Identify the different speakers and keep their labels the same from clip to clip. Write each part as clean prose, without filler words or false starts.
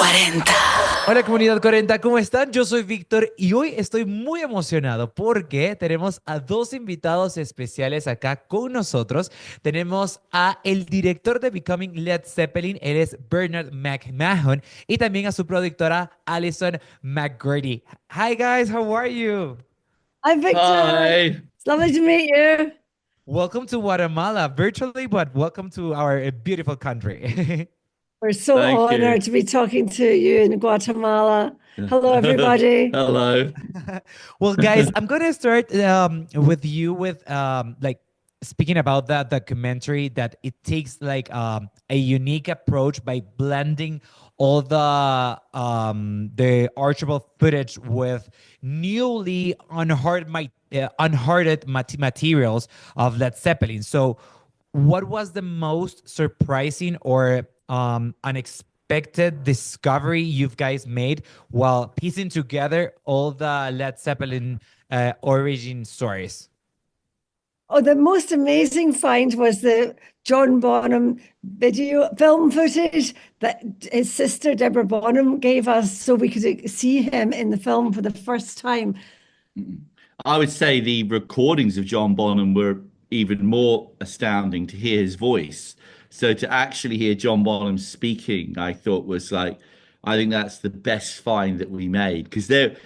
Speaker 1: 40.
Speaker 2: Hola comunidad 40, ¿cómo están? Yo soy Víctor y hoy estoy muy emocionado porque tenemos a dos invitados especiales acá con nosotros. Tenemos a el director de Becoming Led Zeppelin, él es Bernard McMahon, y también a su productora Alison McGrady. Hi guys, how are you?
Speaker 3: Hi, Victor.
Speaker 4: Hi.
Speaker 3: It's lovely to meet you.
Speaker 2: Welcome to Guatemala, virtually, but welcome to our beautiful country.
Speaker 3: We're so
Speaker 4: Thank you.
Speaker 3: honored to be talking to you in Guatemala. Hello, everybody.
Speaker 4: Hello.
Speaker 2: Well, guys, I'm gonna start with you with like speaking about that documentary that it takes like a unique approach by blending all the archival footage with newly unhearded materials of Led Zeppelin. So, what was the most surprising or unexpected discovery you guys made while piecing together all the Led Zeppelin origin stories?
Speaker 3: Oh, the most amazing find was the John Bonham video film footage that his sister Deborah Bonham gave us so we could see him in the film for the first time.
Speaker 4: I would say the recordings of John Bonham were even more astounding to hear his voice. So to actually hear John Bonham speaking, I thought was like, I think that's the best find that we made because there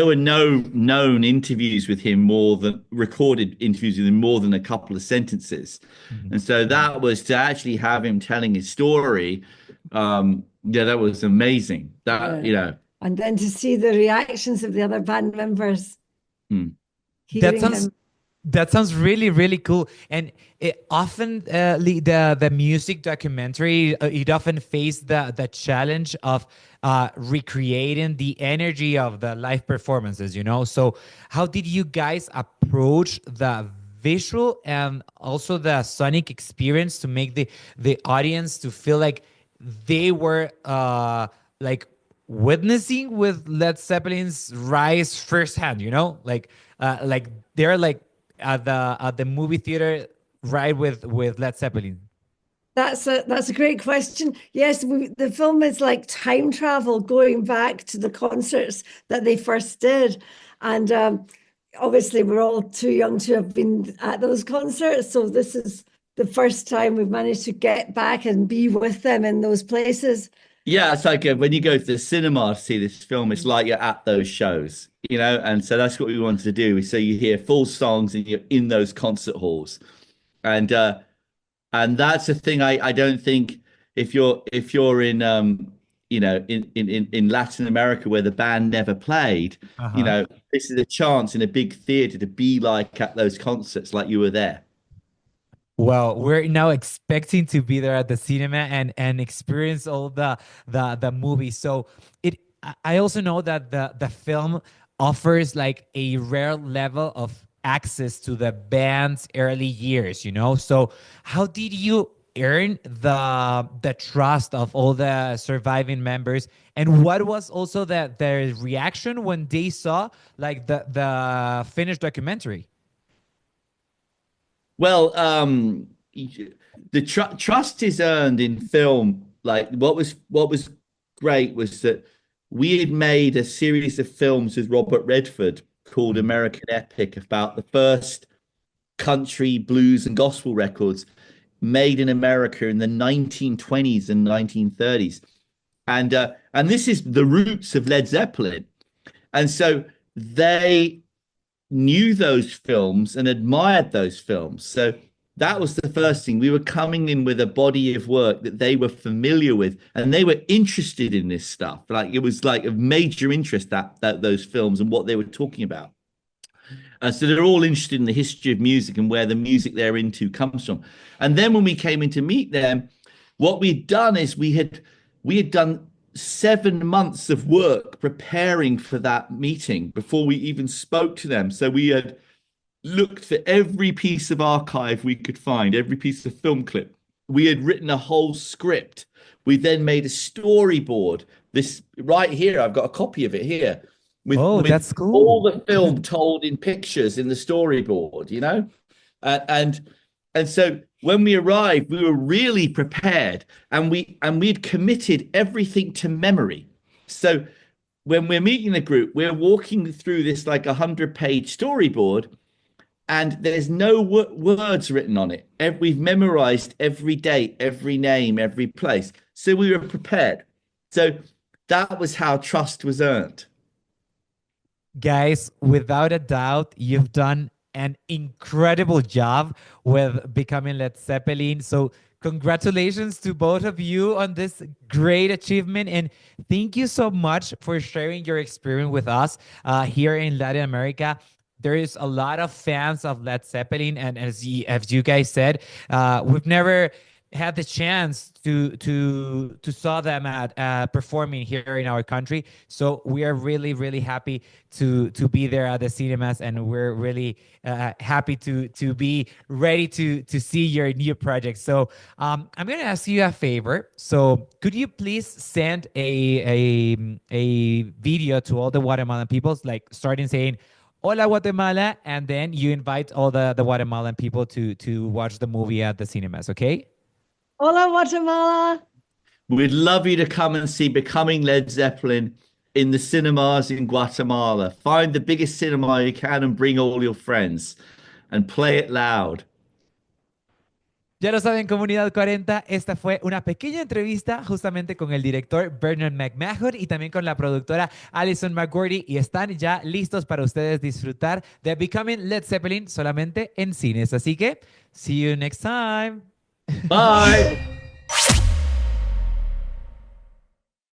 Speaker 4: were no known interviews with him more than recorded interviews with him more than a couple of sentences.
Speaker 2: Mhm.
Speaker 4: And so that was to actually have him telling his story. Yeah, that was amazing. That,
Speaker 3: Yeah. And then to see the reactions of the other band members,
Speaker 4: Hmm.
Speaker 2: That
Speaker 3: hearing
Speaker 2: sounds
Speaker 3: him.
Speaker 2: that sounds really cool. And it often the music documentary it often faced the challenge of recreating the energy of the live performances. So how did you guys approach the visual and also the sonic experience to make the audience to feel like they were like witnessing with Led Zeppelin's rise firsthand, like they're like at the movie theater right with Led Zeppelin.
Speaker 3: That's a great question. Yes, the film is like time travel, going back to the concerts that they first did, and obviously we're all too young to have been at those concerts. So this is the first time we've managed to get back and be with them in those places.
Speaker 4: Yeah, it's like when you go to the cinema to see this film, it's like you're at those shows, and so that's what we wanted to do. So you hear full songs and you're in those concert halls. And that's the thing I don't think if you're in in Latin America where the band never played,
Speaker 2: Uh-huh.
Speaker 4: this is a chance in a big theater to be like at those concerts like you were there.
Speaker 2: Well, we're now expecting to be there at the cinema and experience all the movie. So I also know that the film offers like a rare level of access to the band's early years. So how did you earn the trust of all the surviving members? And what was also their reaction when they saw like the finished documentary?
Speaker 4: Well, the trust is earned in film. Like what was great was that we had made a series of films with Robert Redford called
Speaker 2: Mhm.
Speaker 4: American Epic about the first country blues and gospel records made in America in the 1920s and 1930s. And this is the roots of Led Zeppelin. And so they knew those films and admired those films. So that was the first thing. We were coming in with a body of work that they were familiar with, and they were interested in this stuff. Like it was like of major interest that those films and what they were talking about. So they're all interested in the history of music and where the music they're into comes from. And then when we came in to meet them, what we'd done is we had done 7 months of work preparing for that meeting before we even spoke to them. So we had looked for every piece of archive we could find, every piece of film clip. We had written a whole script. We then made a storyboard. This right here, I've got a copy of it here with
Speaker 2: Oh,
Speaker 4: with
Speaker 2: that's
Speaker 4: all
Speaker 2: cool.
Speaker 4: the film told in pictures in the storyboard. And so when we arrived, we were really prepared, and we'd committed everything to memory. So when we're meeting the group, we're walking through this like 100-page storyboard, and there's no words written on it. We've memorized every date, every name, every place. So we were prepared. So that was how trust was earned.
Speaker 2: Guys, without a doubt, you've done an incredible job with becoming Led Zeppelin. So congratulations to both of you on this great achievement. And thank you so much for sharing your experience with us here in Latin America. There is a lot of fans of Led Zeppelin. And as you guys said, we've never had the chance to saw them at performing here in our country. So we are really happy to be there at the cinemas, and we're really happy to be ready to see your new project. So I'm going to ask you a favor. So could you please send a video to all the Guatemalan peoples, like starting saying Hola Guatemala, and then you invite all the Guatemalan people to watch the movie at the cinemas, okay?
Speaker 3: Hola, Guatemala.
Speaker 4: We'd love you to come and see Becoming Led Zeppelin in the cinemas in Guatemala. Find the biggest cinema you can and bring all your friends and play it loud.
Speaker 2: Ya lo saben, comunidad 40, esta fue una pequeña entrevista justamente con el director Bernard McMahon y también con la productora Alison McGrady, y están ya listos para ustedes disfrutar de Becoming Led Zeppelin solamente en cines. Así que, see you next time.
Speaker 4: Bye.